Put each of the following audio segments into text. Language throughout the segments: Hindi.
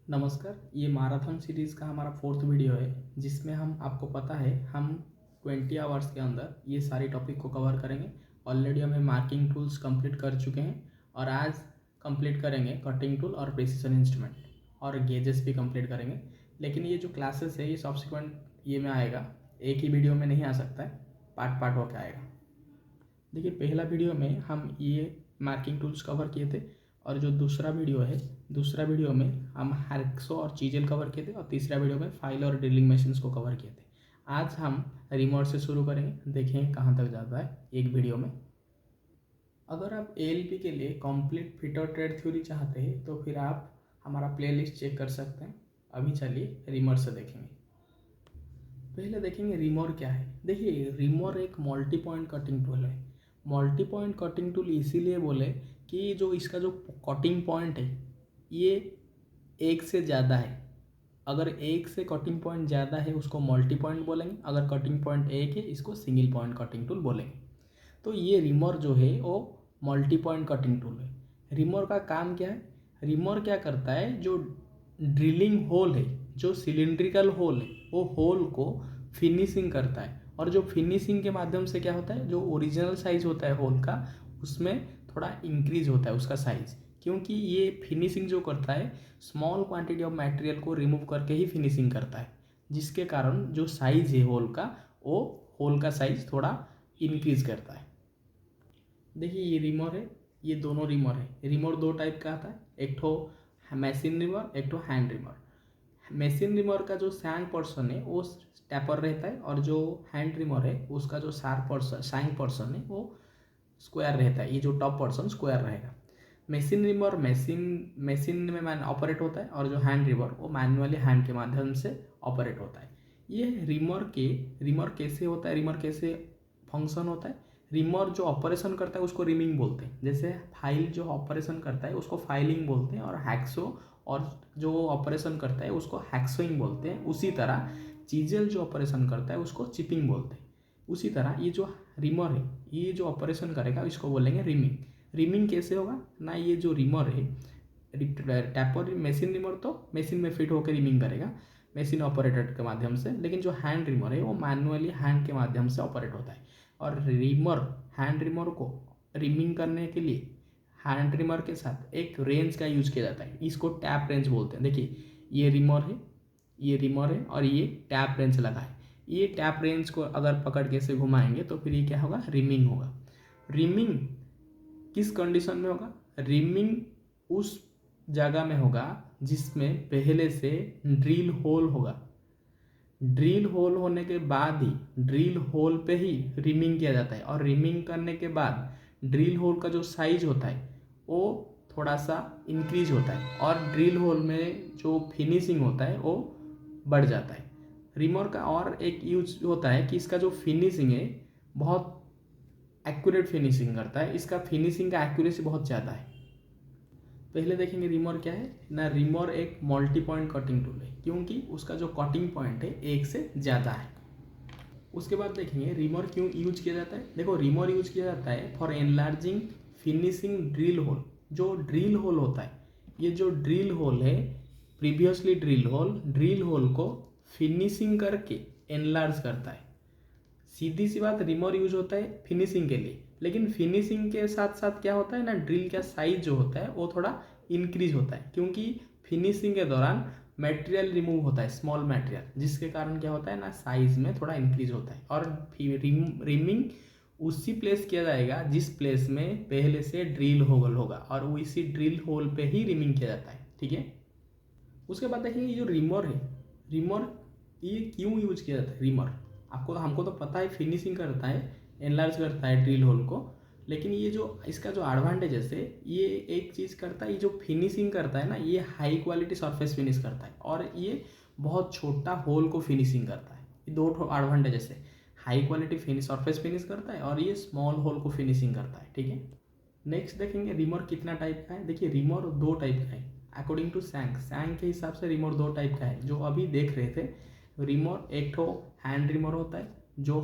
नमस्कार। ये मैराथन सीरीज़ का हमारा 4th वीडियो है जिसमें हम आपको पता है हम 20 आवर्स के अंदर ये सारी टॉपिक को कवर करेंगे। ऑलरेडी हमें मार्किंग टूल्स कंप्लीट कर चुके हैं और आज कंप्लीट करेंगे कटिंग टूल और प्रिसिशन इंस्ट्रूमेंट और गेजेस भी कंप्लीट करेंगे। लेकिन ये जो क्लासेस है ये सब्सिक्वेंट ये में आएगा, एक ही वीडियो में नहीं आ सकता है, पार्ट पार्ट होकर आएगा। देखिए, पहला वीडियो में हम ये मार्किंग टूल्स कवर किए थे और जो दूसरा वीडियो में हम हैक्सो और चीजेल कवर किए थे और तीसरा वीडियो में फाइल और ड्रिलिंग मशीन्स को कवर किए थे। आज हम रिमोट से शुरू करेंगे, देखें कहाँ तक जाता है एक वीडियो में। अगर आप एएलपी के लिए कंप्लीट फिट और ट्रेड थ्योरी चाहते हैं तो फिर आप हमारा प्लेलिस्ट चेक कर सकते हैं। अभी चलिए रिमोट से देखेंगे। पहले देखेंगे रिमोर क्या है। देखिए, रिमोर एक मल्टी पॉइंट कटिंग टूल है। मल्टी पॉइंट कटिंग टूल इसीलिए बोले कि जो इसका जो कटिंग पॉइंट है ये एक से ज़्यादा है। अगर एक से कटिंग पॉइंट ज़्यादा है उसको मल्टी पॉइंट बोलेंगे, अगर कटिंग पॉइंट एक है इसको सिंगल पॉइंट कटिंग टूल बोलेंगे। तो ये रिमोर जो है वो मल्टी पॉइंट कटिंग टूल है। रिमोर का काम क्या है? रिमोर क्या करता है, जो ड्रिलिंग होल है, जो सिलिंड्रिकल होल है, वो होल को फिनिशिंग करता है। और जो फिनिशिंग के माध्यम से क्या होता है, जो ओरिजिनल साइज होता है होल का उसमें थोड़ा इंक्रीज होता है उसका साइज, क्योंकि ये फिनिशिंग जो करता है स्मॉल क्वांटिटी ऑफ मटेरियल को रिमूव करके ही फिनिशिंग करता है, जिसके कारण जो साइज है होल का वो होल का साइज थोड़ा इंक्रीज करता है। देखिए, ये रिमोर है, ये दोनों रिमोर है। रिमोर दो टाइप का आता है, एक ठो मशीन रिमोर, एक ठो हैंड रिमोर। मशीन रिमोर का जो सैंग पोर्शन है वो टैपर रहता है और जो हैंड रिमोर है उसका जो सैंग पोर्शन है वो स्क्वायर रहता है। ये जो टॉप पोर्शन स्क्वायर रहेगा। मशीन रिमोर मशीन में ऑपरेट होता है और जो हैंड रिमोर वो मैनुअली हैंड के माध्यम से ऑपरेट होता है। ये रिमोर कैसे होता है, रिमोर कैसे फंक्शन होता है। रिमोर जो ऑपरेशन करता है उसको रिमिंग बोलते हैं। जैसे फाइल जो ऑपरेशन करता है उसको फाइलिंग बोलते हैं और हैक्सो और जो ऑपरेशन करता है उसको हैक्सोइंग बोलते हैं। उसी तरह चीजेल जो ऑपरेशन करता है उसको चिपिंग बोलते हैं। उसी तरह ये जो रिमर है ये जो ऑपरेशन करेगा इसको बोलेंगे रिमिंग। रिमिंग कैसे होगा ना, ये जो रिमर है टैपर मशीन रिमर तो मशीन में फिट होकर रिमिंग करेगा मशीन ऑपरेटर के माध्यम से, लेकिन जो हैंड रिमर है वो मैनुअली हैंड के माध्यम से ऑपरेट होता है। और हैंड रिमर को रिमिंग करने के लिए हैंड रिमर के साथ एक रेंज का यूज किया जाता है, इसको टैप रेंज बोलते हैं। देखिए, ये रिमर है और ये टैप रेंज लगा है। ये टैप रेंज को अगर पकड़ के से घुमाएंगे तो फिर ये क्या होगा, रिमिंग होगा। रिमिंग किस कंडीशन में होगा? रिमिंग उस जगह में होगा जिसमें पहले से ड्रिल होल होगा। ड्रिल होल होने के बाद ही ड्रिल होल पे ही रिमिंग किया जाता है और रिमिंग करने के बाद ड्रिल होल का जो साइज होता है वो थोड़ा सा इंक्रीज होता है और ड्रिल होल में जो फिनिशिंग होता है वो बढ़ जाता है। रिमोर का और एक यूज होता है कि इसका जो फिनिशिंग है बहुत एक्यूरेट फिनिशिंग करता है। इसका फिनिशिंग का एक्यूरेसी बहुत ज़्यादा है। पहले देखेंगे रिमोर क्या है ना। रिमोर एक मल्टी पॉइंट कटिंग टूल है क्योंकि उसका जो कटिंग पॉइंट है एक से ज़्यादा है। उसके बाद देखेंगे रिमोर क्यों यूज किया जाता है। देखो, रिमोर यूज किया जाता है for enlarging finishing drill hole. जो ड्रिल होल होता है, ये जो ड्रिल होल है प्रीवियसली ड्रिल होल को फिनिशिंग करके एनलार्ज करता है। सीधी सी बात, रिमोर यूज होता है फिनिशिंग के लिए, लेकिन फिनिशिंग के साथ साथ क्या होता है ना, ड्रिल का साइज जो होता है वो थोड़ा इंक्रीज होता है, क्योंकि फिनिशिंग के दौरान मटेरियल रिमूव होता है, स्मॉल मटेरियल, जिसके कारण क्या होता है ना, साइज में थोड़ा इंक्रीज होता है। और रिमिंग उसी प्लेस किया जाएगा जिस प्लेस में पहले से ड्रिल होल होगा और वो इसी ड्रिल होल पे ही रिमिंग किया जाता है। ठीक है। उसके बाद देखेंगे ये जो रिमोर ये क्यों यूज किया जाता है। रिमोर हमको तो पता है फिनिशिंग करता है, एनलार्ज करता है ड्रिल होल को, लेकिन ये जो इसका जो एडवांटेज है ये एक चीज़ करता है, ये जो फिनिशिंग करता है ना, ये हाई क्वालिटी सरफेस फिनिश करता है और ये बहुत छोटा होल को फिनिशिंग करता है। ये दो एडवांटेजेस है, हाई क्वालिटी सरफेस फिनिश करता है और ये स्मॉल होल को फिनिशिंग करता है। ठीक है। नेक्स्ट देखेंगे रिमोर कितना टाइप का है। देखिए, रिमोर दो टाइप का है अकॉर्डिंग टू सैंग के हिसाब से। रिमोर दो टाइप का है जो अभी देख रहे थे। रिमोर एक ठो हैंड रिमोर होता है जो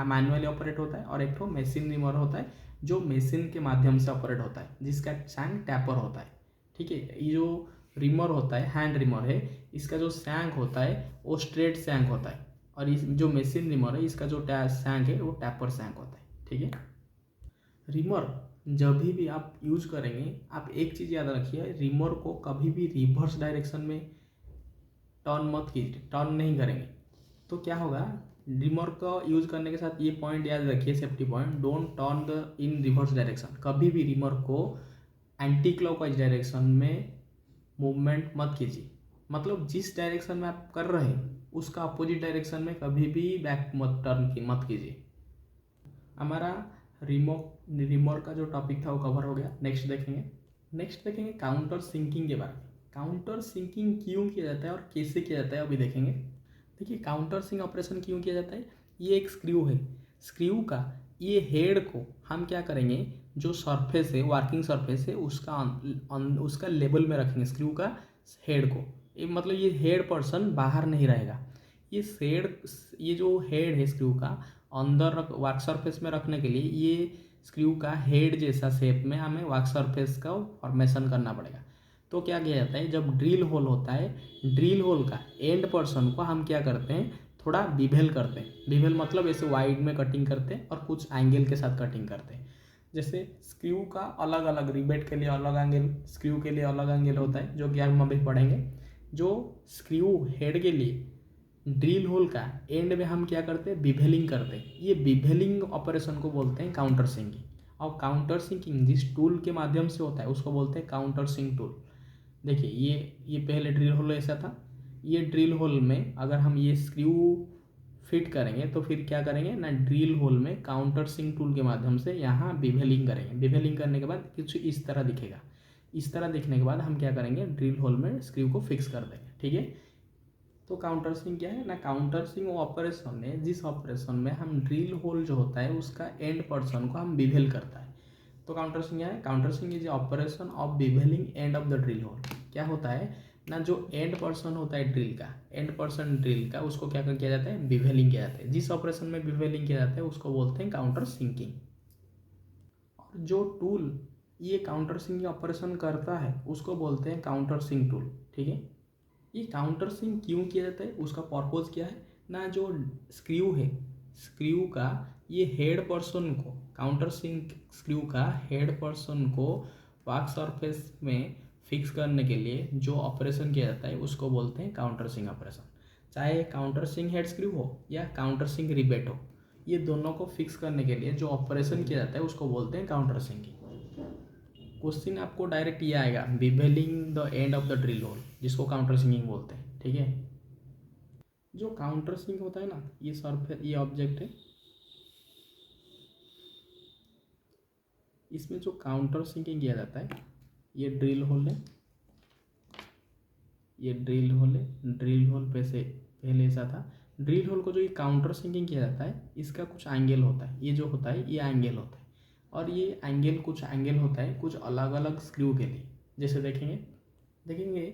मैनुअली ऑपरेट होता है और एक ठो मशीन रिमोर होता है जो मशीन के माध्यम से ऑपरेट होता है, जिसका सैंग टैपर होता है। ठीक है। ये जो रिमर होता है, हैंड रिमर है, इसका जो सैंक होता है वो स्ट्रेट सैंक होता है, और इस जो मशीन रिमर है इसका जो सैंक है वो टैपर सैंक होता है। ठीक है। रिमर जब भी आप यूज करेंगे, आप एक चीज़ याद रखिए, रिमर को कभी भी रिवर्स डायरेक्शन में टर्न मत कीजिए, टर्न नहीं करेंगे तो क्या होगा, रिमर का यूज करने के साथ ये पॉइंट याद रखिए, safety point, don't turn the in reverse direction. कभी भी रिमर को एंटी क्लॉकवाइज डायरेक्शन में मूवमेंट मत कीजिए, मतलब जिस डायरेक्शन में आप कर रहे हैं उसका अपोजिट डायरेक्शन में कभी भी बैक मत कीजिए। हमारा रिमर का जो टॉपिक था वो कवर हो गया। नेक्स्ट देखेंगे काउंटर सिंकिंग के बारे में। काउंटर सिंकिंग क्यों किया जाता है और कैसे किया जाता है अभी देखेंगे। देखिए काउंटर सिंक ऑपरेशन क्यों किया जाता है, ये एक स्क्रू है, स्क्रू का ये हेड को हम क्या करेंगे, जो सरफेस है, वर्किंग सरफेस है, उसका लेवल में रखेंगे स्क्रू का हेड को। ये मतलब ये हेड पोर्शन बाहर नहीं रहेगा, ये जो हेड है स्क्रू का अंदर वर्क सरफेस में रखने के लिए ये स्क्रू का हेड जैसा शेप में हमें वर्क सरफेस का फॉर्मेशन करना पड़ेगा। तो क्या किया जाता है, जब ड्रिल होल होता है, ड्रिल होल का एंड पोर्शन को हम क्या करते हैं, थोड़ा बिभेल करते हैं। बिभेल मतलब ऐसे वाइड में कटिंग करते हैं और कुछ एंगल के साथ कटिंग करते हैं। जैसे स्क्रू का अलग अलग, रिबेट के लिए अलग एंगल, स्क्रू के लिए अलग एंगल होता है, जो कि हम अभी पढ़ेंगे। जो स्क्रू हेड के लिए ड्रिल होल का एंड में हम क्या करते हैं, बिभेलिंग करते हैं। ये बिभेलिंग ऑपरेशन को बोलते हैं काउंटर सिंकिंग। और काउंटर सिंकिंग जिस टूल के माध्यम से होता है उसको बोलते हैं काउंटर सिंक टूल। देखिए ये पहले ड्रिल होल ऐसा था, ये ड्रिल होल में अगर हम ये स्क्रू फिट करेंगे तो फिर क्या करेंगे ना, ड्रिल होल में काउंटर सिंक टूल के माध्यम से यहाँ बिभेलिंग करेंगे। बिभेलिंग करने के बाद कुछ इस तरह दिखेगा। इस तरह दिखने के बाद हम क्या करेंगे, ड्रिल होल में स्क्रू को फिक्स कर देंगे। ठीक है। तो काउंटर सिंक क्या है ना, काउंटर सिंक वो ऑपरेशन है जिस ऑपरेशन में हम ड्रिल होल जो होता है उसका एंड पर्सन को हम बिभेल करता है। तो काउंटर सिंक क्या है, countersink is operation of bevelling end of the drill hole. क्या होता है ना, जो एंड पर्सन होता है ड्रिल का, एंड पर्सन ड्रिल का, उसको क्या किया जाता है, बिभेलिंग किया जाता है। जिस ऑपरेशन में बिभेलिंग किया जाता है उसको बोलते हैं काउंटर सिंकिंग। और जो टूल ये काउंटर सिंकिंग ऑपरेशन करता है उसको बोलते हैं काउंटर सिंक टूल। ठीक है। ये काउंटर सिंक क्यों किया जाता है, उसका पर्पज़ क्या है ना, जो स्क्रू है, स्क्रू का ये हेड पर्सन को, काउंटर सिंक स्क्रू का हेड पर्सन को वर्क सरफेस में फिक्स करने के लिए जो ऑपरेशन किया जाता है उसको बोलते हैं काउंटर सिंक ऑपरेशन। चाहे काउंटर सिंक हेड स्क्रू हो या काउंटर सिंक रिबेट हो, ये दोनों को फिक्स करने के लिए जो ऑपरेशन किया जाता है उसको बोलते हैं काउंटर सिंकिंग। क्वेश्चन आपको डायरेक्ट ये आएगा, bevelling the end of the drill hole, जिसको काउंटर सिंकिंग बोलते हैं। ठीक है। जो काउंटर सिंक होता है ना, ये सरफेस, ये ऑब्जेक्ट है, इसमें जो काउंटर सिंकिंग किया जाता है, ये ड्रिल होल है, ये ड्रिल होल है। ड्रिल होल पहले ऐसा था। ड्रिल होल को जो ये काउंटर सिंकिंग किया जाता है इसका कुछ एंगल होता है, ये जो होता है ये एंगल होता है, और ये एंगल कुछ एंगल होता है कुछ अलग अलग स्क्रू के लिए। जैसे देखेंगे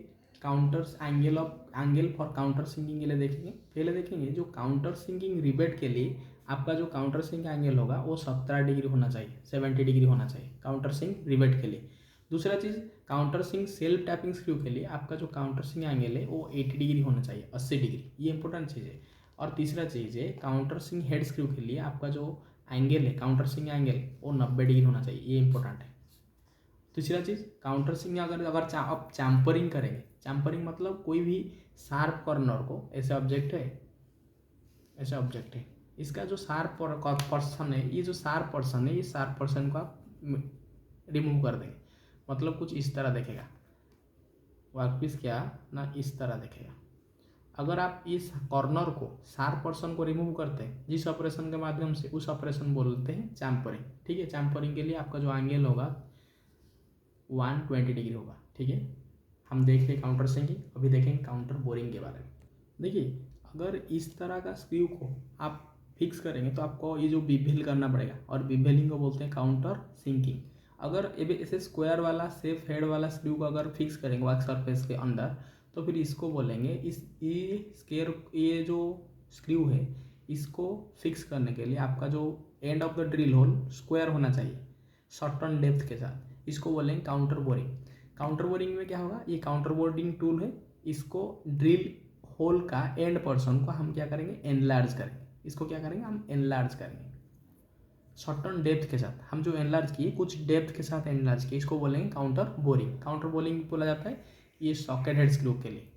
counters angle for counter sinking के लिए पहले देखेंगे जो काउंटर सिंकिंग रिबेट के लिए आपका जो काउंटर सिंक एंगल होगा वो 70 डिग्री होना चाहिए, 70 डिग्री होना चाहिए काउंटर सिंक रिबेट के लिए। दूसरा चीज़, countersink self tapping screw के लिए आपका जो काउंटर सिंक एंगल है वो 80 डिग्री होना चाहिए, 80 डिग्री, ये इंपॉर्टेंट चीज़ है। और तीसरा चीज़ है, काउंटर सिंक हेड स्क्रू के लिए आपका जो एंगल है, काउंटर सिंक एंगल, वो 90 डिग्री होना चाहिए, ये इंपॉर्टेंट है। तीसरा चीज़, काउंटर सिंक अगर आप चैम्परिंग करेंगे, चैम्परिंग मतलब कोई भी शार्प कॉर्नर को, ऐसे ऑब्जेक्ट है, इसका जो शार्प पर्सन है, ये जो शार्प पर्सन है, ये शार्प पर्सन को आप रिमूव कर देंगे, मतलब कुछ इस तरह दिखेगा वर्कपीस, क्या ना इस तरह दिखेगा। अगर आप इस कॉर्नर को, शार्प पर्सन को रिमूव करते हैं जिस ऑपरेशन के माध्यम से, उस ऑपरेशन बोलते हैं चैम्परिंग। ठीक है। चैम्परिंग के लिए आपका जो एंगल होगा 120 डिग्री होगा। ठीक है। हम देख रहे काउंटर सिंकिंग, अभी देखेंगे काउंटर बोरिंग के बारे में। देखिए अगर इस तरह का स्क्रू को आप फिक्स करेंगे तो आपको ये जो बिभेल करना पड़ेगा, और बिभेलिंग को बोलते हैं काउंटर सिंकिंग। अगर ऐसे स्क्वायर वाला सेफ हेड वाला स्क्रू को अगर फिक्स करेंगे वर्क सरफेस के अंदर, तो फिर इसको बोलेंगे ये जो स्क्रू है इसको फिक्स करने के लिए आपका जो end of the drill hole square होना चाहिए सर्टन डेप्थ के साथ, इसको बोलेंगे काउंटर बोरिंग। काउंटर बोरिंग में क्या होगा, ये काउंटर बोरिंग टूल है, इसको ड्रिल होल का एंड पोर्शन को हम क्या करेंगे, एनलार्ज करेंगे। इसको क्या करेंगे, हम एनलार्ज करेंगे सर्टेन डेप्थ के साथ। हम जो एनलार्ज किए कुछ डेप्थ के साथ एनलार्ज किए, इसको बोलेंगे काउंटर बोरिंग। काउंटर बोरिंग बोला जाता है ये सॉकेट हेड स्क्रू के लिए।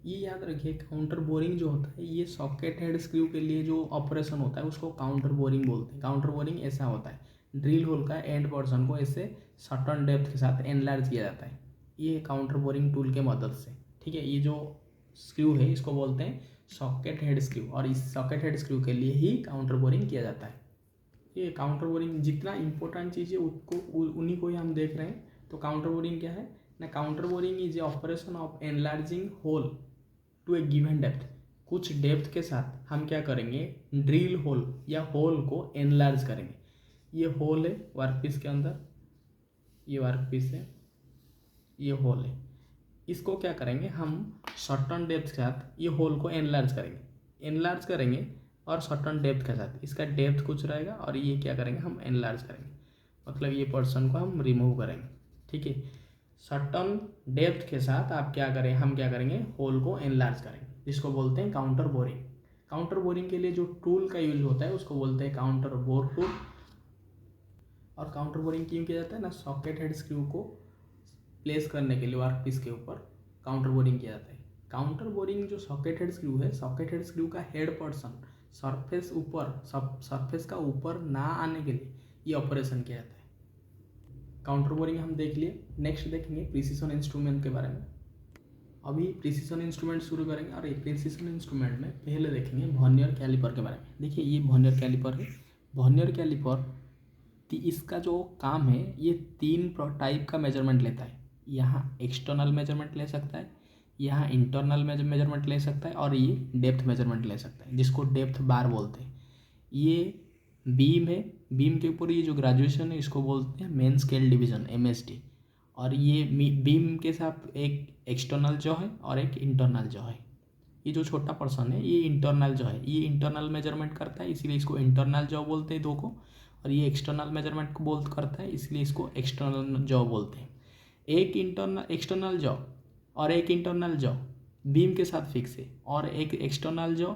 ये याद रखिए, काउंटर बोरिंग जो होता है ये सॉकेट हेड स्क्रू के लिए जो ऑपरेशन होता है उसको काउंटर बोरिंग बोलते हैं। काउंटर बोरिंग ऐसा होता है, ड्रिल होल का एंड पोर्शन को ऐसे सर्टेन डेप्थ के साथ एनलार्ज किया जाता है, ये काउंटर बोरिंग टूल के मदद से। ठीक है, ये जो स्क्रू है इसको बोलते हैं सॉकेट हेड स्क्रू, और इस सॉकेट हेड स्क्रू के लिए ही काउंटर बोरिंग किया जाता है। ये काउंटर बोरिंग जितना इंपॉर्टेंट चीज़ है उसको उन्हीं को ही हम देख रहे हैं। तो काउंटर बोरिंग क्या है ना, counter boring is a operation of enlarging hole to a given depth. कुछ डेप्थ के साथ हम क्या करेंगे, ड्रिल होल या होल को एनलार्ज करेंगे। ये होल है वर्कपीस के अंदर, ये वर्कपीस है, ये होल है, इसको क्या करेंगे हम सर्टेन डेप्थ के साथ ये होल को एनलार्ज करेंगे और सर्टेन डेप्थ के साथ। इसका डेप्थ कुछ रहेगा और ये क्या करेंगे हम एनलार्ज करेंगे, मतलब ये पोर्शन को हम रिमूव करेंगे। ठीक है, सर्टेन डेप्थ के साथ आप क्या करें, हम क्या करेंगे होल को एनलार्ज करेंगे, जिसको बोलते हैं काउंटर बोरिंग। काउंटर बोरिंग के लिए जो टूल का यूज होता है उसको बोलते हैं काउंटर बोर टूल। और काउंटर बोरिंग क्यों किया जाता है ना, सॉकेट हेड स्क्रू को प्लेस करने के लिए वर्कपीस के ऊपर काउंटर बोरिंग किया जाता है। काउंटर बोरिंग जो सॉकेट हेड स्क्रू है, सॉकेट हेड स्क्रू का हेड पोर्शन सरफेस का ऊपर ना आने के लिए ये ऑपरेशन किया जाता है। काउंटर बोरिंग हम देख लिए, नेक्स्ट देखेंगे प्रिसिशन इंस्ट्रूमेंट के बारे में। अभी प्रिसिशन इंस्ट्रूमेंट शुरू करेंगे और प्रिसिशन इंस्ट्रूमेंट में पहले देखेंगे वर्नियर कैलिपर के बारे में। देखिए ये वर्नियर कैलिपर है। वर्नियर कैलिपर इसका जो काम है ये 3 टाइप का मेजरमेंट लेता है। यहाँ एक्सटर्नल मेजरमेंट ले सकता है, यहाँ इंटरनल मेजरमेंट ले सकता है, और ये डेप्थ मेजरमेंट ले सकता है, जिसको डेप्थ बार बोलते हैं। ये बीम है, बीम के ऊपर ये जो ग्रेजुएशन है इसको बोलते हैं मेन स्केल डिवीजन MSD। और ये बीम के साथ एक एक्सटर्नल जॉ है और एक इंटरनल जॉ है। ये जो छोटा पर्सन है ये इंटरनल जॉ है, ये इंटरनल मेजरमेंट करता है इसीलिए इसको इंटरनल जॉ बोलते हैं 2 को। और ये एक्सटर्नल मेजरमेंट को करता है इसलिए इसको एक्सटर्नल जॉ बोलते हैं। एक एक्सटर्नल जॉ और एक इंटरनल जॉ बीम के साथ फिक्स है, और एक एक्सटर्नल जॉ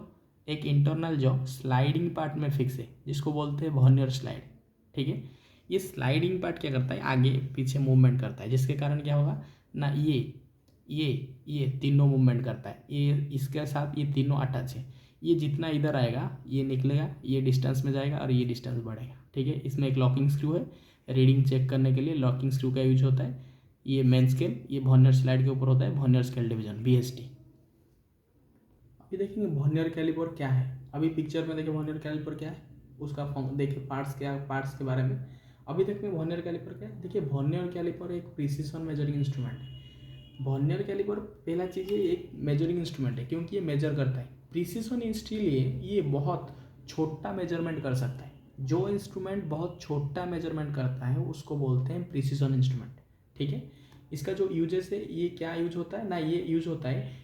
एक इंटरनल जॉ स्लाइडिंग पार्ट में फिक्स है, जिसको बोलते हैं वर्नियर स्लाइड। ठीक है, ये स्लाइडिंग पार्ट क्या करता है, आगे पीछे मूवमेंट करता है, जिसके कारण क्या होगा ना, ये तीनों मूवमेंट करता है। ये इसके साथ ये तीनों अटैच है, ये जितना इधर आएगा ये निकलेगा, ये डिस्टेंस में जाएगा और ये डिस्टेंस बढ़ेगा। ठीक है, इसमें एक लॉकिंग स्क्रू है, रीडिंग चेक करने के लिए लॉकिंग स्क्रू का यूज होता है। ये मेन स्केल, ये वर्नियर स्लाइड के ऊपर होता है वर्नियर स्केल डिवीजन VSD। अभी देखेंगे वर्नियर कैलिपर क्या है। अभी पिक्चर में देखिए वर्नियर कैलिपर क्या है, उसका देखिए पार्ट्स के बारे में। अभी देखेंगे वर्नियर कैलिपर क्या है। देखिए वर्नियर कैलिपर एक प्रिसिशन मेजरिंग इंस्ट्रूमेंट है। वर्नियर कैलिपर पहला चीज़ है एक मेजरिंग इंस्ट्रूमेंट है, क्योंकि ये मेजर करता है। प्रिसिशन इसलिए ये बहुत छोटा मेजरमेंट कर सकता है। जो इंस्ट्रूमेंट बहुत छोटा मेजरमेंट करता है उसको बोलते हैं प्रिसिशन इंस्ट्रूमेंट। ठीक है, इसका जो यूजेस है, ये क्या यूज होता है ना, ये यूज होता है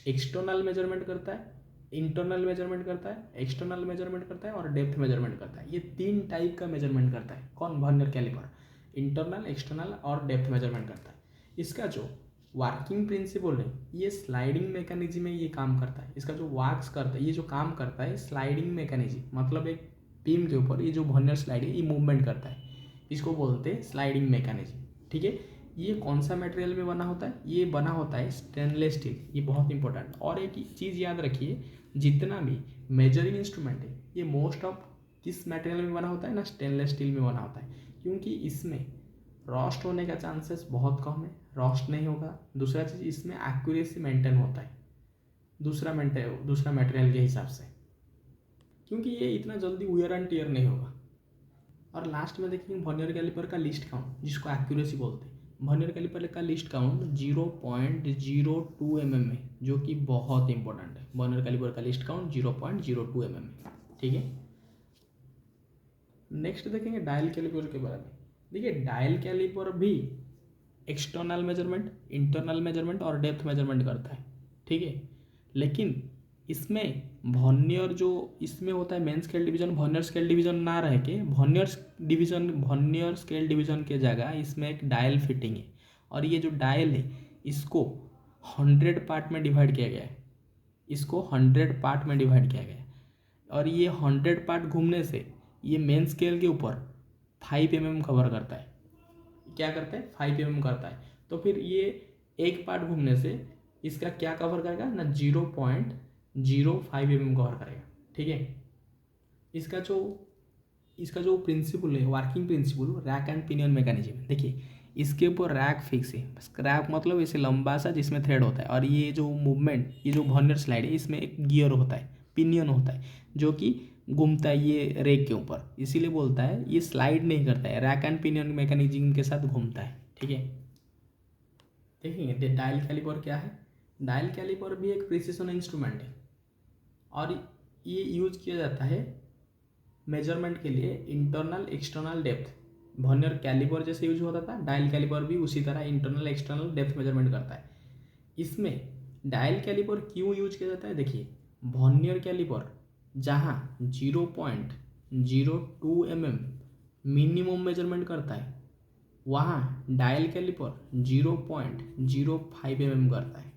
एक्सटर्नल मेजरमेंट करता है, इंटरनल मेजरमेंट करता है, एक्सटर्नल मेजरमेंट करता है और डेप्थ मेजरमेंट करता है। ये 3 टाइप का मेजरमेंट करता है कौन, वर्नियर कैलिपर। इंटरनल, एक्सटर्नल और डेप्थ मेजरमेंट करता है। इसका जो वर्किंग प्रिंसिपल है ये स्लाइडिंग मैकेनिज्म में ये काम करता है। इसका जो वर्क्स करता है, ये जो काम करता है स्लाइडिंग मैकेनिज्म, मतलब एक बीम के ऊपर ये जो वर्नियर स्लाइड है ये मूवमेंट करता है, इसको बोलते हैं स्लाइडिंग मैकेनिज्म। ठीक है, ये कौन सा मटेरियल में बना होता है, ये बना होता है स्टेनलेस स्टील। ये बहुत इंपॉर्टेंट। और एक चीज़ याद रखिए, जितना भी मेजरिंग इंस्ट्रूमेंट है ये मोस्ट ऑफ किस मटेरियल में बना होता है ना, स्टेनलेस स्टील में बना होता है, क्योंकि इसमें रॉस्ट होने का चांसेस बहुत कम है, रॉस्ट नहीं होगा। दूसरा चीज़, इसमें एक्यूरेसी मेंटेन होता है दूसरा मटेरियल के हिसाब से, क्योंकि ये इतना जल्दी वियर एंड टियर नहीं होगा। और लास्ट में देखेंगे वर्नियर कैलिपर का लिस्ट काउंट, जिसको एक्यूरेसी बोलते हैं। वर्नियर कैलिपर का लिस्ट काउंट 0.02 mm है, जो कि बहुत इंपॉर्टेंट है। वर्नियर कैलिपर का लिस्ट काउंट 0.02 mm है। ठीक है, नेक्स्ट देखेंगे डायल कैलिपर के बारे में। देखिए डायल कैलिपर भी एक्सटर्नल मेजरमेंट, इंटरनल मेजरमेंट और डेप्थ मेजरमेंट करता है। ठीक है, लेकिन इसमें वर्नियर जो इसमें होता है main scale division, vernier scale division ना रह के वर्नियर स्केल डिवीजन के जगह इसमें एक डायल फिटिंग है, और ये जो डायल है इसको 100 पार्ट में डिवाइड किया गया है, इसको 100 पार्ट में डिवाइड किया गया है और ये 100 पार्ट घूमने से ये मेन स्केल के ऊपर 5 mm कवर करता है। क्या करता है? 5 mm करता है। तो फिर ये एक पार्ट घूमने से इसका क्या कवर करेगा ना, 0.05 mm कवर करेगा। ठीक है, इसका जो प्रिंसिपल है, working principal, rack and pinion mechanism, देखिए इसके ऊपर रैक फिक्स है। रैक मतलब ऐसे लंबा सा जिसमें थ्रेड होता है और ये जो मूवमेंट, ये जो वर्नियर स्लाइड है इसमें एक गियर होता है, पिनियन होता है जो कि घूमता है ये रेक के ऊपर, इसीलिए बोलता है ये स्लाइड नहीं करता है, रैक एंड पिनियन मैकेनिज्म के साथ घूमता है। ठीक है, देखेंगे डायल कैलिपर क्या है। डायल कैलिपर भी एक प्रिसिशन इंस्ट्रूमेंट है और ये यूज किया जाता है मेजरमेंट के लिए internal external depth. Vernier caliper जैसे यूज होता था, डायल कैलिपर भी उसी तरह इंटरनल एक्सटर्नल डेप्थ मेजरमेंट करता है। इसमें डायल कैलिपर क्यों यूज किया जाता है? देखिए वर्नियर कैलिपर जहाँ 0.02 mm मिनिमम मेजरमेंट करता है, वहाँ डायल कैलिपर 0.05 mm करता है।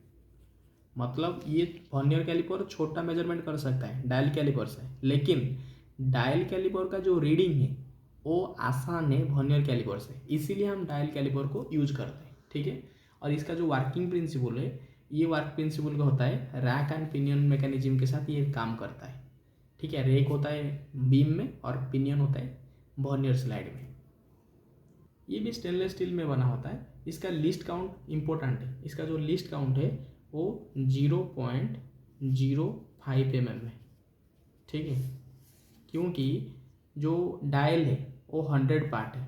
मतलब ये वर्नियर कैलिपर छोटा मेजरमेंट कर सकता है डायल कैलिपर से, लेकिन डायल कैलिपर का जो रीडिंग है वो आसान है वर्नियर कैलिपर से, इसीलिए हम डायल कैलिपर को यूज करते हैं। ठीक है, और इसका जो वर्किंग प्रिंसिपल है, ये वर्क प्रिंसिपल का होता है रैक एंड पिनियन मैकेनिज्म के साथ ये काम करता है। ठीक है, रेक होता है बीम में और पिनियन होता है वर्नियर स्लाइड में। ये भी स्टेनलेस स्टील में बना होता है। इसका लिस्ट काउंट इम्पोर्टेंट है, इसका जो लिस्ट काउंट है वो 0.05 mm है। ठीक है, क्योंकि जो डायल है वो 100 पार्ट है।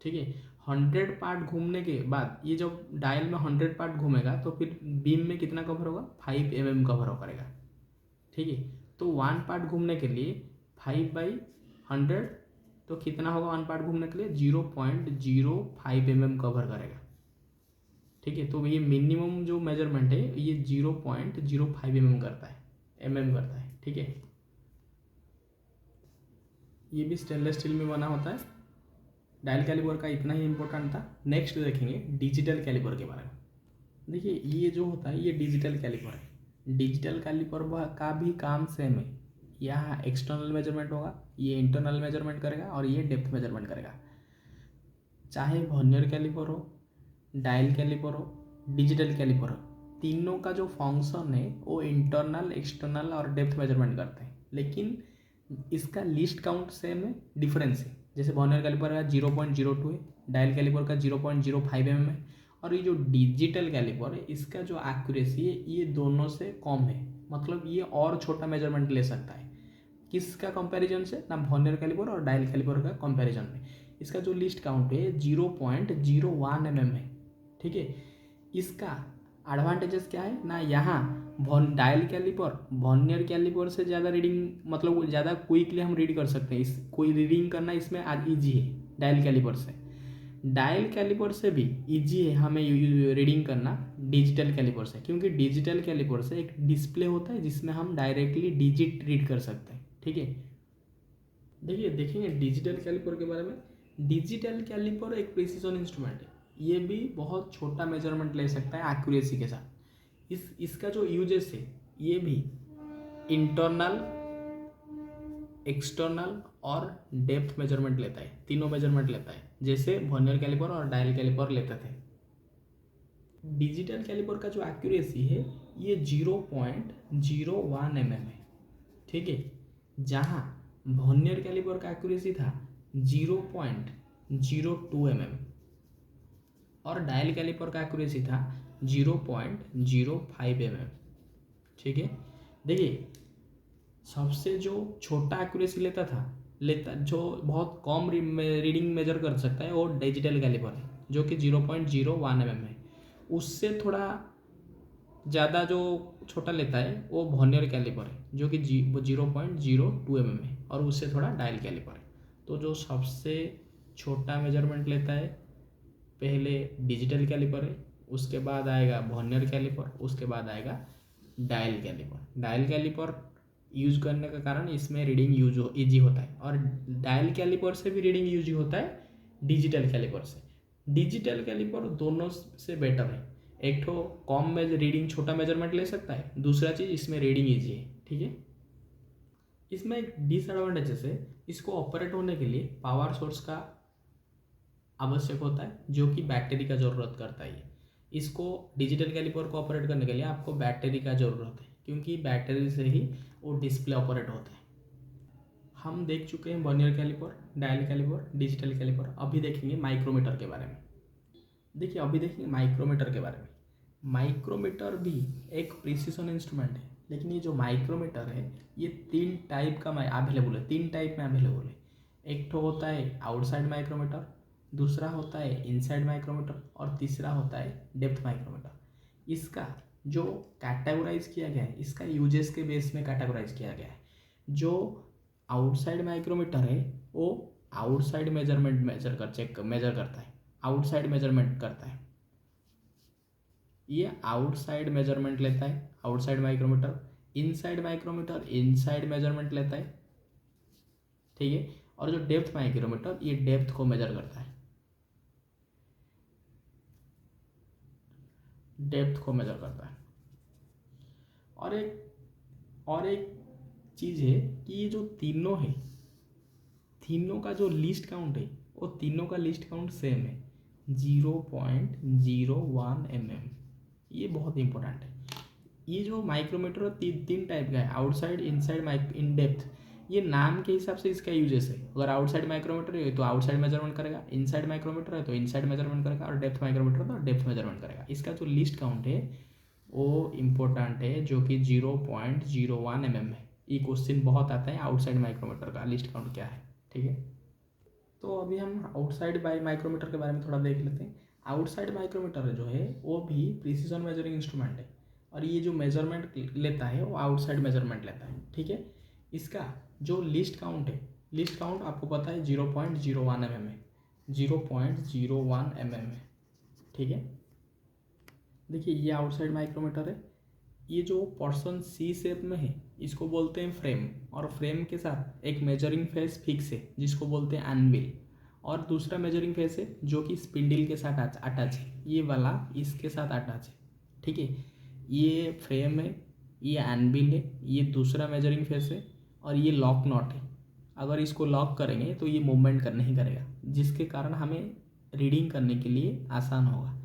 ठीक है, 100 पार्ट घूमने के बाद ये जब डायल में 100 पार्ट घूमेगा तो फिर बीम में कितना कवर होगा? 5 mm कवर हो करेगा। ठीक है, तो 1 पार्ट घूमने के लिए 5/100 तो कितना होगा 1 पार्ट घूमने के लिए? 0.05 mm कवर करेगा। ठीक है, तो ये मिनिमम जो मेजरमेंट है ये 0.05 mm करता है। ठीक है, ये भी स्टेनलेस स्टील में बना होता है। डायल कैलिपर का इतना ही इम्पोर्टेंट था। नेक्स्ट देखेंगे डिजिटल कैलिपर के बारे में। देखिए ये जो होता है ये डिजिटल कैलिपर है। डिजिटल कैलिपर का भी काम सेम है, यहाँ एक्सटर्नल मेजरमेंट होगा, ये इंटरनल मेजरमेंट करेगा और ये डेप्थ मेजरमेंट करेगा। चाहे वर्नियर कैलिपर हो, डायल कैलिपर हो, डिजिटल कैलिपर हो, तीनों का जो फंक्शन है वो इंटरनल, एक्सटर्नल और डेप्थ मेजरमेंट करते हैं, लेकिन इसका लिस्ट काउंट सेम है, डिफरेंस है। जैसे वर्नियर कैलिपर का 0.02 है, डायल कैलिपर का 0.05 mm है, और ये जो डिजिटल कैलिपर है इसका जो एक्यूरेसी है ये दोनों से कम है। मतलब ये और छोटा मेजरमेंट ले सकता है। किसका कंपैरिजन से? ना वर्नियर कैलिपर और डायल कैलिपर का कंपैरिजन में। इसका जो लिस्ट काउंट है 0.01 mm है। ठीक है, इसका एडवांटेजेस क्या है ना, यहाँ डायल कैलिपर वर्नियर कैलिपर से ज़्यादा रीडिंग, मतलब ज़्यादा क्विकली हम रीड कर सकते हैं। इस कोई रीडिंग करना इसमें आज ईजी है डायल कैलिपर से। डायल कैलिपर से भी इजी है हमें रीडिंग करना डिजिटल कैलिपर से, क्योंकि डिजिटल कैलिपर से एक डिस्प्ले होता है जिसमें हम डायरेक्टली डिजिट रीड कर सकते हैं। ठीक है, देखिए देखेंगे डिजिटल कैलिपर के बारे में। डिजिटल कैलिपर एक प्रिसिजन इंस्ट्रूमेंट है, ये भी बहुत छोटा मेजरमेंट ले सकता है एक्यूरेसी के साथ। इसका जो यूजेस है ये भी इंटरनल, एक्सटर्नल और डेप्थ मेजरमेंट लेता है, तीनों मेजरमेंट लेता है, जैसे वर्नियर कैलिपर और डायल कैलिपर लेते थे। डिजिटल कैलिपर का जो एक्यूरेसी है ये 0.01 mm है। ठीक है, जहाँ वर्नियर कैलिपर का एक्यूरेसी था 0.02 mm और डायल कैलिपर का एक्यूरेसी था 0.05 mm। ठीक है, देखिए सबसे जो छोटा एक्यूरेसी जो बहुत कम रीडिंग मेजर कर सकता है वो डिजिटल कैलिपर है, जो कि 0.01 mm है। उससे थोड़ा ज़्यादा जो छोटा लेता है वो वर्नियर कैलिपर है, जो कि 0.02 mm है, और उससे थोड़ा डायल कैलिपर है। तो जो सबसे छोटा मेजरमेंट लेता है पहले डिजिटल कैलिपर है, उसके बाद आएगा वर्नियर कैलिपर, उसके बाद आएगा dial caliper. Dial caliper use करने का कारण इसमें रीडिंग ईजी होता है, और डायल कैलिपर से भी रीडिंग यूज होता है डिजिटल कैलिपर से। डिजिटल कैलिपर दोनों से बेटर है। एक तो कॉम में रीडिंग छोटा मेजरमेंट ले सकता है, दूसरा चीज़ इसमें रीडिंग ईजी है, ठीक है। इसमें एक डिसएडवांटेजेस है, इसको ऑपरेट होने के लिए पावर सोर्स का आवश्यक होता है, जो कि बैटरी का ज़रूरत करता है। इसको डिजिटल कैलिपर को ऑपरेट करने के लिए आपको बैटरी का ज़रूरत है, क्योंकि बैटरी से ही वो डिस्प्ले ऑपरेट होता है। हम देख चुके हैं vernier caliper, dial caliper, digital caliper. अभी देखेंगे माइक्रोमीटर के बारे में। देखिए अभी देखेंगे माइक्रोमीटर के बारे में। माइक्रोमीटर भी एक प्रिसिशन इंस्ट्रूमेंट है, लेकिन ये जो माइक्रोमीटर है ये 3 टाइप का अवेलेबल है, 3 टाइप में अवेलेबल है। एक तो होता है आउटसाइड माइक्रोमीटर, दूसरा होता है इनसाइड माइक्रोमीटर, और तीसरा होता है डेप्थ माइक्रोमीटर। इसका जो कैटेगराइज किया गया है, इसका यूजेस के बेस में कैटेगराइज किया गया है। जो आउटसाइड माइक्रोमीटर है वो आउटसाइड मेजरमेंट मेजर करता है, आउटसाइड मेजरमेंट करता है। ये आउटसाइड मेजरमेंट लेता है, outside micrometer. Inside micrometer inside measurement लेता है, ठीक है। और जो डेप्थ माइक्रोमीटर ये डेप्थ को मेजर करता है, डेप्थ को मेजर करता है। और एक चीज़ है कि ये जो तीनों है, तीनों का जो लिस्ट काउंट है वो तीनों का लिस्ट काउंट सेम है, 0.01 mm। ये बहुत इंपॉर्टेंट है। ये जो माइक्रोमीटर तीन टाइप का है, आउटसाइड, इनसाइड, इन डेप्थ। ये नाम के हिसाब से इसका यूजेस है। अगर आउटसाइड माइक्रोमीटर है तो आउटसाइड मेजरमेंट करेगा, इनसाइड माइक्रोमीटर है तो इनसाइड मेजरमेंट करेगा, और डेप्थ माइक्रोमीटर है तो डेप्थ मेजरमेंट करेगा। इसका जो लिस्ट काउंट है वो इम्पोर्टेंट है, जो कि 0.01 mm है। ये क्वेश्चन बहुत आता है, आउटसाइड माइक्रोमीटर का लिस्ट काउंट क्या है, ठीक है। तो अभी हम आउटसाइड माइक्रोमीटर के बारे में थोड़ा देख लेते हैं। आउटसाइड माइक्रोमीटर जो है वो भी प्रिसिजन मेजरिंग इंस्ट्रूमेंट है, और ये जो मेजरमेंट लेता है वो आउटसाइड मेजरमेंट लेता है, ठीक है। इसका जो लिस्ट काउंट है, लिस्ट काउंट आपको पता है 0.01 mm है, 0.01 mm है, ठीक है। देखिए ये आउटसाइड माइक्रोमीटर है। ये जो पोर्शन सी शेप में है इसको बोलते हैं फ्रेम, और फ्रेम के साथ एक मेजरिंग फेस फिक्स है जिसको बोलते हैं एनविल, और दूसरा मेजरिंग फेस है जो कि स्पिंडल के साथ अटैच है, ये वाला इसके साथ अटैच है, ठीक है। ये फ्रेम है, ये एनविल है, ये दूसरा मेजरिंग फेस है, और ये लॉक नॉट है। अगर इसको लॉक करेंगे तो ये मूवमेंट नहीं करेगा, जिसके कारण हमें रीडिंग करने के लिए आसान होगा।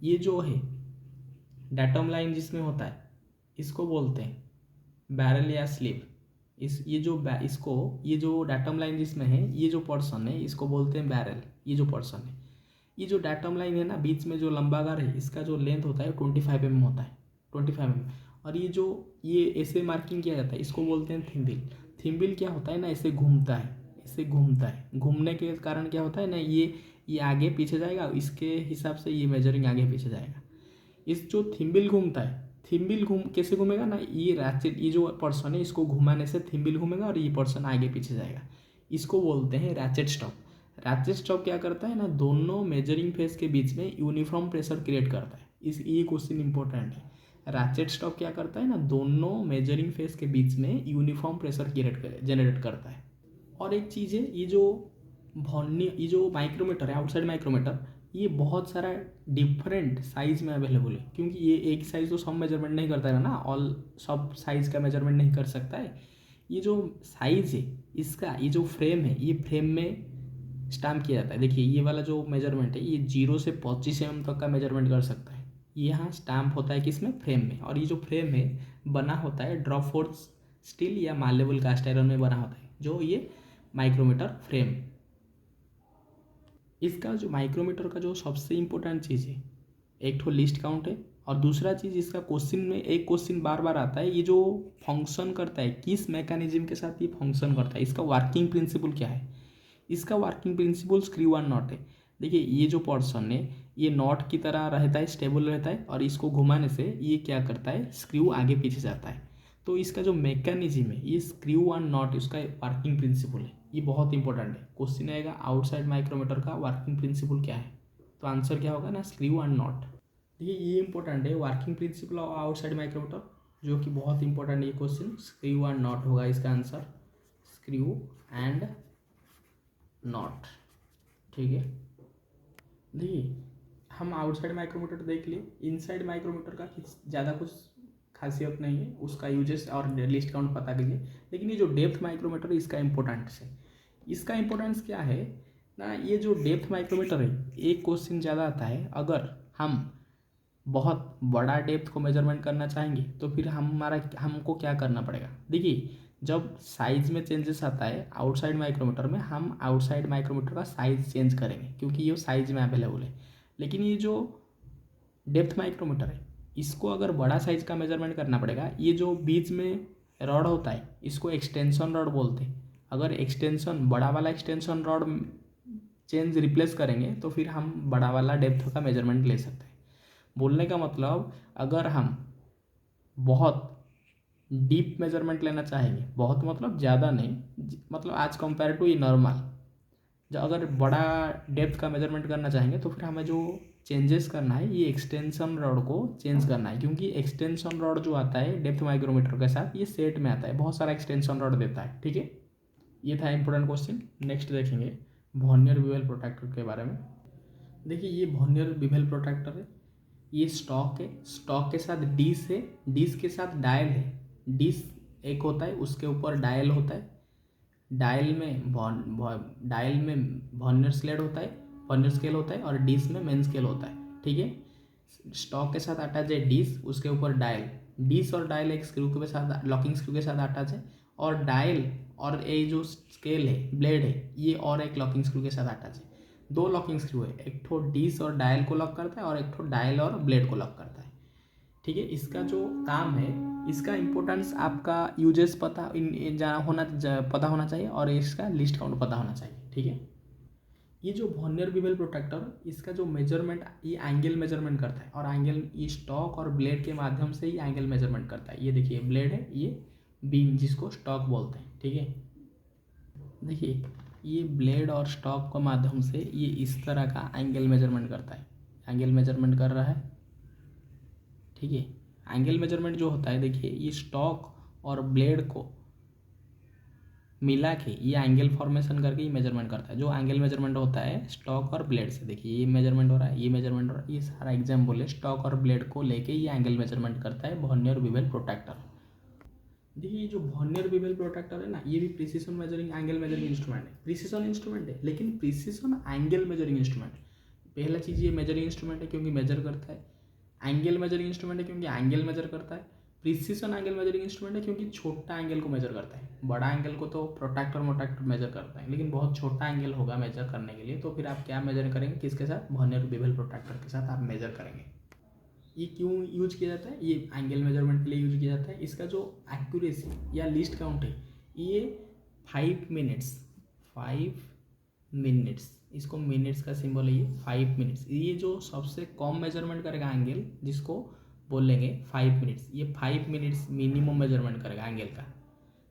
ये जो है डाटम लाइन जिसमें होता है इसको बोलते हैं बैरल या स्लीव। ये जो डाटम लाइन जिसमें है, ये जो पोर्शन है इसको बोलते हैं बैरल। ये जो पोर्शन है, ये जो डाटम लाइन है ना, बीच में जो लंबागार है, इसका जो लेंथ होता है 25 mm होता है, 25 mm। और ये ऐसे मार्किंग किया जाता है, इसको बोलते हैं थिम्बिल। थिम्बिल क्या होता है ना, ऐसे घूमता है, ऐसे घूमता है। घूमने के कारण क्या होता है ना, ये आगे पीछे जाएगा, इसके हिसाब से ये मेजरिंग आगे पीछे जाएगा। इस जो थिम्बिल घूमता है, थिम्बिल कैसे घूमेगा ना, ये रैचेट, ये जो पर्सन है इसको घुमाने से थिम्बिल घूमेगा और ये पर्सन आगे पीछे जाएगा। इसको बोलते हैं रैचेट स्टॉप। रैचेट स्टॉप क्या करता है ना, दोनों मेजरिंग फेस के बीच में यूनिफॉर्म प्रेशर क्रिएट करता है। ये क्वेश्चन इंपॉर्टेंट है। रैचेट स्टॉप क्या करता है ना, दोनों मेजरिंग फेस के बीच में यूनिफॉर्म प्रेशर जनरेट करता है। और एक चीज़ है, ये जो माइक्रोमीटर है, आउटसाइड माइक्रोमीटर, ये बहुत सारा डिफरेंट साइज़ में अवेलेबल है, क्योंकि ये एक साइज़ तो सब मेजरमेंट नहीं करता है ना, सब साइज़ का मेजरमेंट नहीं कर सकता है। ये जो साइज़ है इसका, ये जो फ्रेम है, ये फ्रेम में स्टैम्प किया जाता है। देखिए ये वाला जो मेजरमेंट है ये 0 से 25 mm तक का मेजरमेंट कर सकता है। ये यहाँ स्टैम्प होता है किसमें, फ्रेम में। और ये जो फ्रेम है बना होता है ड्रॉप फोर्स स्टील या मालेबल कास्ट आयरन में बना होता है, जो ये माइक्रोमीटर फ्रेम। इसका जो माइक्रोमीटर का जो सबसे इम्पोर्टेंट चीज़ है, एक तो लिस्ट काउंट है, और दूसरा चीज़ इसका क्वेश्चन में एक क्वेश्चन बार बार आता है, ये जो फंक्शन करता है, किस मैकेनिज्म के साथ ये फंक्शन करता है, इसका वर्किंग प्रिंसिपल क्या है। इसका working principle screw and not है। देखिए ये जो पोर्शन है ये नॉट की तरह रहता है, स्टेबल रहता है, और इसको घुमाने से ये क्या करता है, स्क्रू आगे पीछे जाता है। तो इसका जो मैकेनिज्म है, ये स्क्रू एंड नॉट उसका वर्किंग प्रिंसिपल है। ये बहुत इंपॉर्टेंट है, क्वेश्चन आएगा आउटसाइड माइक्रोमीटर का वर्किंग प्रिंसिपल क्या है, तो आंसर क्या होगा ना, स्क्रू एंड नॉट। देखिए ये इंपॉर्टेंट है, working principle of outside micrometer, जो कि बहुत इंपॉर्टेंट है ये क्वेश्चन। स्क्रू एंड नॉट होगा इसका आंसर, स्क्रू एंड नॉट, ठीक है। देखिए हम आउटसाइड माइक्रोमीटर देख लिए, इनसाइड माइक्रोमीटर का ज़्यादा कुछ खासियत नहीं है, उसका यूजेस और लिस्ट काउंट पता कीजिए। लेकिन ये जो डेप्थ माइक्रोमीटर है इसका इंपॉर्टेंस है। इसका इंपॉर्टेंस क्या है ना, ये जो डेप्थ माइक्रोमीटर है, एक क्वेश्चन ज़्यादा आता है, अगर हम बहुत बड़ा डेप्थ को मेजरमेंट करना चाहेंगे तो फिर हमको क्या करना पड़ेगा। देखिए जब साइज में चेंजेस आता है आउटसाइड माइक्रोमीटर में, हम आउटसाइड माइक्रोमीटर का साइज चेंज करेंगे क्योंकि ये साइज में अवेलेबल है। लेकिन ये जो डेप्थ माइक्रोमीटर है इसको अगर बड़ा साइज का मेजरमेंट करना पड़ेगा, ये जो बीच में रॉड होता है इसको एक्सटेंशन रॉड बोलते हैं। अगर एक्सटेंशन बड़ा वाला एक्सटेंशन रॉड चेंज रिप्लेस करेंगे तो फिर हम बड़ा वाला डेप्थ का मेजरमेंट ले सकते हैं। बोलने का मतलब अगर हम बहुत डीप मेजरमेंट लेना चाहेंगे, बहुत मतलब ज़्यादा नहीं, मतलब आज कंपेयर टू ये नॉर्मल, जो अगर बड़ा डेप्थ का मेजरमेंट करना चाहेंगे तो फिर हमें जो चेंजेस करना है ये एक्सटेंशन रॉड को चेंज करना है। क्योंकि एक्सटेंशन रॉड जो आता है डेप्थ माइक्रोमीटर के साथ ये सेट में आता है, बहुत सारा एक्सटेंशन रॉड देता है। ठीक है, ये था इंपॉर्टेंट क्वेश्चन। नेक्स्ट देखेंगे वर्नियर बिवेल प्रोट्रैक्टर के बारे में। देखिए ये वर्नियर बिवेल प्रोट्रैक्टर है, ये स्टॉक है, स्टॉक के साथ डिश है, डिश के साथ डायल है। डिश एक होता है, उसके ऊपर डायल होता है, डायल में वर्नियर स्लेट होता है, वर्नियर स्केल होता है, और डिश में मेन स्केल होता है। ठीक है, स्टॉक के साथ अटैच है डिश, उसके ऊपर डायल, डिश और डायल एक स्क्रू के साथ, लॉकिंग स्क्रू के साथ अटैच है, और डायल और ये जो स्केल है, ब्लेड है, ये और एक लॉकिंग स्क्रू के साथ अटैच है। दो लॉकिंग स्क्रू है, एक ठो डिश और डायल को लॉक करता है और एक ठो डायल और ब्लेड को लॉक करता है। ठीक है, इसका जो काम है, इसका इंपॉर्टेंस आपका यूजेस पता पता होना चाहिए और इसका लिस्ट काउंट पता होना चाहिए। ठीक है, ये जो वर्नियर बिवेल प्रोट्रैक्टर, इसका जो मेजरमेंट, ये एंगल मेजरमेंट करता है, और एंगल ये स्टॉक और ब्लेड के माध्यम से ही एंगल मेजरमेंट करता है। ये देखिए ब्लेड है, ये बीम जिसको स्टॉक बोलते हैं। ठीक है, देखिए ये ब्लेड और स्टॉक के माध्यम से ये इस तरह का एंगल मेजरमेंट करता है, एंगल मेजरमेंट कर रहा है। ठीक है, एंगल मेजरमेंट जो होता है, देखिए ये स्टॉक और ब्लेड को मिला के ये एंगल फॉर्मेशन करके ये मेजरमेंट करता है। जो एंगल मेजरमेंट होता है स्टॉक और ब्लेड से, देखिए ये मेजरमेंट हो रहा है, ये मेजरमेंट हो रहा है, ये सारा एग्जाम्पल है, स्टॉक और ब्लेड को लेके ये एंगल मेजरमेंट करता है वर्नियर बिवेल प्रोट्रैक्टर। देखिए ये जो वर्नियर बिवेल प्रोट्रैक्टर है ना, ये भी precision measuring angle measuring instrument है। प्रिसीजन इंस्ट्रूमेंट है लेकिन प्रिसीजन एंगल मेजरिंग इंस्ट्रूमेंट। पहला चीज़ ये मेजरिंग इंस्ट्रूमेंट है क्योंकि मेजर करता है, एंगल मेजरिंग इंस्ट्रूमेंट है क्योंकि एंगल मेजर करता है, प्रिसीजन एंगल मेजरिंग इंस्ट्रूमेंट है क्योंकि छोटा एंगल को मेजर करता है। बड़ा एंगल को तो प्रोट्रैक्टर मोट्रैक्टर मेजर करता है, लेकिन बहुत छोटा एंगल होगा मेजर करने के लिए, तो फिर आप क्या मेजर करेंगे, किसके साथ, वर्नियर बिवेल प्रोट्रैक्टर के साथ आप मेजर करेंगे। ये क्यों यूज किया जाता है, ये एंगल मेजरमेंट के लिए यूज किया जाता है। इसका जो एक्यूरेसी या लिस्ट काउंट है, ये 5 मिनट्स, 5 मिनट्स, इसको मिनट्स का सिंबल है ये 5 मिनट्स। ये जो सबसे कम मेजरमेंट करेगा एंगल, जिसको बोलेंगे 5 मिनट्स, ये 5 मिनट्स मिनिमम मेजरमेंट करेगा एंगल का।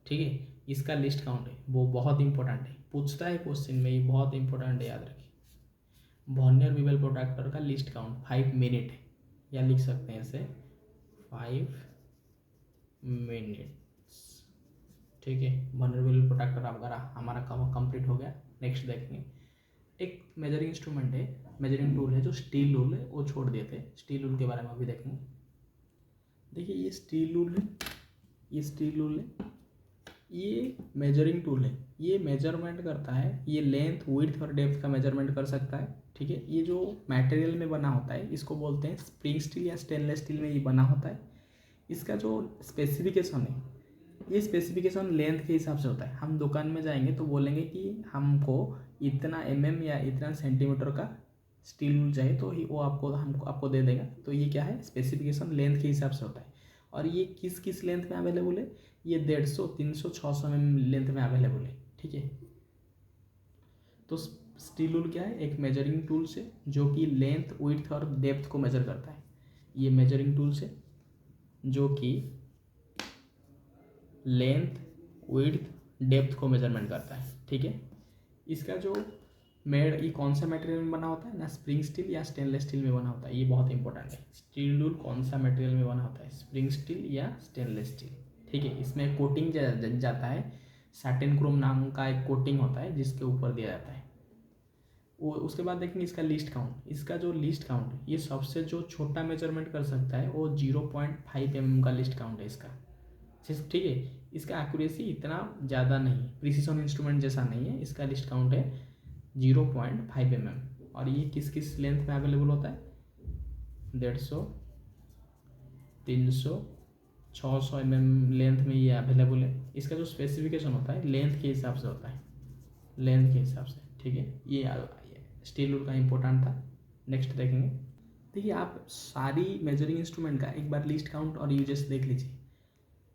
ठीक है, इसका लिस्ट काउंट है, वो बहुत इंपॉर्टेंट है, पूछता है क्वेश्चन में, ये बहुत इंपॉर्टेंट है, याद रखिए। वर्नियर बिवेल प्रोट्रैक्टर का लिस्ट काउंट 5 मिनट है, या लिख सकते हैं इसे 5 मिनट्स। ठीक है, वर्नियर बिवेल प्रोट्रैक्टर आपका हमारा काम कंप्लीट हो गया। नेक्स्ट देखेंगे, एक मेजरिंग इंस्ट्रूमेंट है, मेजरिंग टूल है जो स्टील रूल है, वो छोड़ दिए थे, स्टील रूल के बारे में अभी देखेंगे। देखिए ये स्टील रूल है, ये स्टील रूल है, ये मेजरिंग टूल है, ये मेजरमेंट करता है, ये लेंथ विड्थ और डेप्थ का मेजरमेंट कर सकता है। ठीक है, ये जो मटेरियल में बना होता है इसको बोलते हैं स्प्रिंग स्टील या स्टेनलेस स्टील में ये बना होता है। इसका जो स्पेसिफिकेशन है, ये स्पेसिफिकेशन लेंथ के हिसाब से होता है। हम दुकान में जाएंगे तो बोलेंगे कि हमको इतना या इतना सेंटीमीटर का स्टील रूल चाहिए, तो वो आपको दे देगा। तो ये क्या है, स्पेसिफिकेशन लेंथ के हिसाब से होता है। और ये किस किस लेंथ में अवेलेबल है, ये 150, 300, 600 mm लेंथ में अवेलेबल है। ठीक है, तो स्टील रूल क्या है, एक मेजरिंग टूल से जो कि लेंथ विड्थ और डेप्थ को मेजर करता है। ये मेजरिंग टूल से जो कि लेंथ विड्थ डेप्थ को मेजरमेंट करता है। ठीक है, इसका जो ये कौन सा मटेरियल में बना होता है ना, स्प्रिंग स्टील या स्टेनलेस स्टील में बना होता है, ये बहुत इंपॉर्टेंट है। स्टील रूल कौन सा मटेरियल में बना होता है, स्प्रिंग स्टील या स्टेनलेस स्टील। ठीक है, इसमें कोटिंग जाता है, सैटिन क्रोम नाम का एक कोटिंग होता है जिसके ऊपर दिया जाता है, वो उसके बाद देखेंगे इसका लिस्ट काउंट। इसका जो लिस्ट काउंट ये सबसे जो छोटा मेजरमेंट कर सकता है वो 0.5 mm का लिस्ट काउंट है इसका। ठीक है, इसका एक्यूरेसी इतना ज़्यादा नहीं, प्रिसीजन इंस्ट्रूमेंट जैसा नहीं है। इसका लिस्ट काउंट है 0.5 mm। और ये किस किस लेंथ में अवेलेबल होता है? 150, 300, 600 mm लेंथ में ये अवेलेबल है। इसका जो स्पेसिफिकेशन होता है लेंथ के हिसाब से होता है, लेंथ के हिसाब से। ठीक है, ये स्टील रूल का इम्पोर्टेंट था। नेक्स्ट देखेंगे। देखिए आप सारी मेजरिंग इंस्ट्रूमेंट का एक बार लिस्ट काउंट और यूजेस देख लीजिए।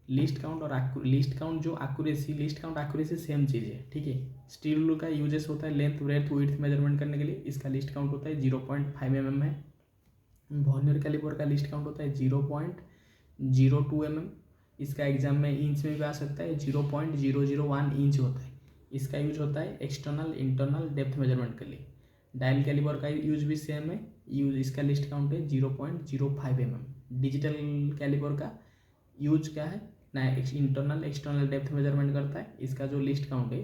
लिस्ट काउंट और लिस्ट काउंट जो accuracy, least count accuracy same चीज़ है। ठीक है, स्टील रूल का यूजेस होता है लेंथ, ब्रेथ, विड्थ मेजरमेंट करने के लिए। इसका लिस्ट काउंट होता है 0.5 mm है। वर्नियर कैलिपर का लिस्ट काउंट होता है 0.02 mm। इसका एग्जाम में इंच में भी आ सकता है, 0.001 इंच होता है। इसका यूज होता है एक्सटर्नल इंटरनल डेप्थ मेजरमेंट के लिए। डायल कैलिपर का यूज भी सेम है, इसका लिस्ट काउंट है 0.05 mm। डिजिटल कैलिपर का यूज क्या है ना, इंटरनल एक्सटर्नल डेप्थ मेजरमेंट करता है। इसका जो लिस्ट काउंट है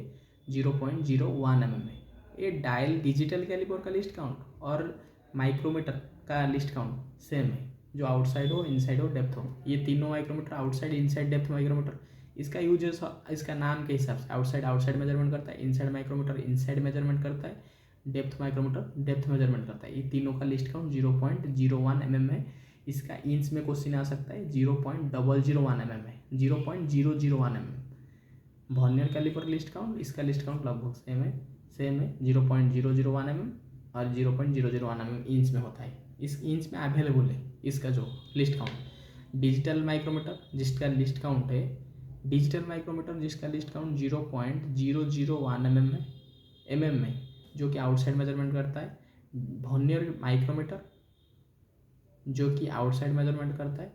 0.01 mm है। ये डायल डिजिटल कैलिपर का लिस्ट काउंट और माइक्रोमीटर का लिस्ट काउंट सेम है, जो आउटसाइड हो, इनसाइड हो, डेप्थ हो। ये तीनों micrometer, outside, inside, depth micrometer. इसका यूजेस इसका नाम के हिसाब से आउटसाइड मेजरमेंट करता है, इनसाइड माइक्रोमीटर इनसाइड मेजरमेंट करता है, डेप्थ माइक्रोमीटर डेप्थ मेजरमेंट करता है। ये तीनों का लिस्ट काउंट 0.01 mm है। इसका इंच में क्वेश्चन आ सकता है, 0.001 mm है, 0.001 mm। Vernier caliper least count, इसका लिस्ट काउंट लगभग सेम है 0.001 mm और 0.001 mm इंच में होता है। इस इंच में अवेलेबल है इसका जो लिस्ट काउंट। डिजिटल माइक्रोमीटर जिसका लिस्ट काउंट है, डिजिटल माइक्रोमीटर जिसका लिस्ट काउंट 0.001 mm है, जो कि आउटसाइड मेजरमेंट करता है। वर्नियर माइक्रोमीटर जो कि आउटसाइड मेजरमेंट करता है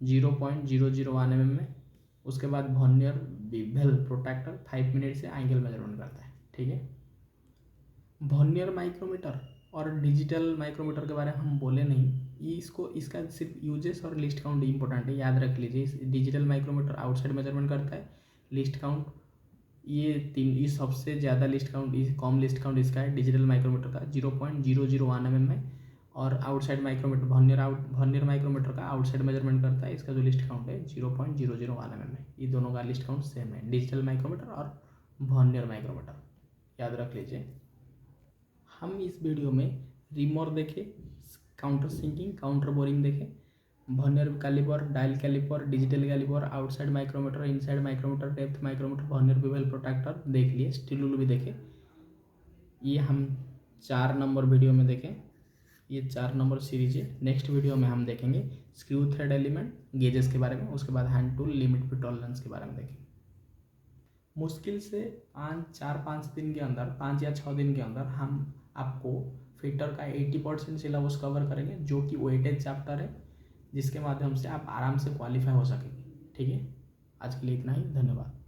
0.001 mm में। उसके बाद वर्नियर बेवल प्रोट्रैक्टर 5 मिनट से एंगल मेजरमेंट करता है। ठीक है, वर्नियर माइक्रोमीटर और डिजिटल माइक्रोमीटर के बारे में हम बोले नहीं, ये इसका सिर्फ यूजेस और लिस्ट काउंट इंपॉर्टेंट है, याद रख लीजिए। डिजिटल माइक्रोमीटर आउटसाइड मेजरमेंट करता है, लिस्ट काउंट ये सबसे ज़्यादा लिस्ट काउंट, कम लिस्ट काउंट इसका है डिजिटल माइक्रोमीटर का 0.001 mm है। और आउटसाइड माइक्रोमीटर वर्नियर माइक्रोमीटर का आउटसाइड मेजरमेंट करता है, इसका जो लिस्ट काउंट है 0.001 mm है। ये दोनों का लिस्ट काउंट सेम है, डिजिटल माइक्रोमीटर और वर्नियर माइक्रोमीटर, याद रख लीजिए। हम इस वीडियो में रिमोर देखे, काउंटर सिंकिंग, काउंटर बोरिंग देखे, vernier caliper, dial caliper, digital caliper, outside micrometer, inside micrometer, depth micrometer, vernier bevel protractor देख लिए, स्टील रूल भी देखे। ये हम 4 नंबर वीडियो में देखें, ये 4 नंबर सीरीज है। नेक्स्ट वीडियो में हम देखेंगे स्क्रू थ्रेड एलिमेंट, गेजेस के बारे में, उसके बाद hand tool, limit fit tolerance के बारे में देखेंगे। मुश्किल से 4-5 दिन के अंदर, 5 या 6 दिन के अंदर हम आपको फिटर का 80% सिलेबस कवर करेंगे, जो कि वेटेज चैप्टर है, जिसके माध्यम से आप आराम से क्वालिफाई हो सकेंगे। ठीक है, आज के लिए इतना ही, धन्यवाद।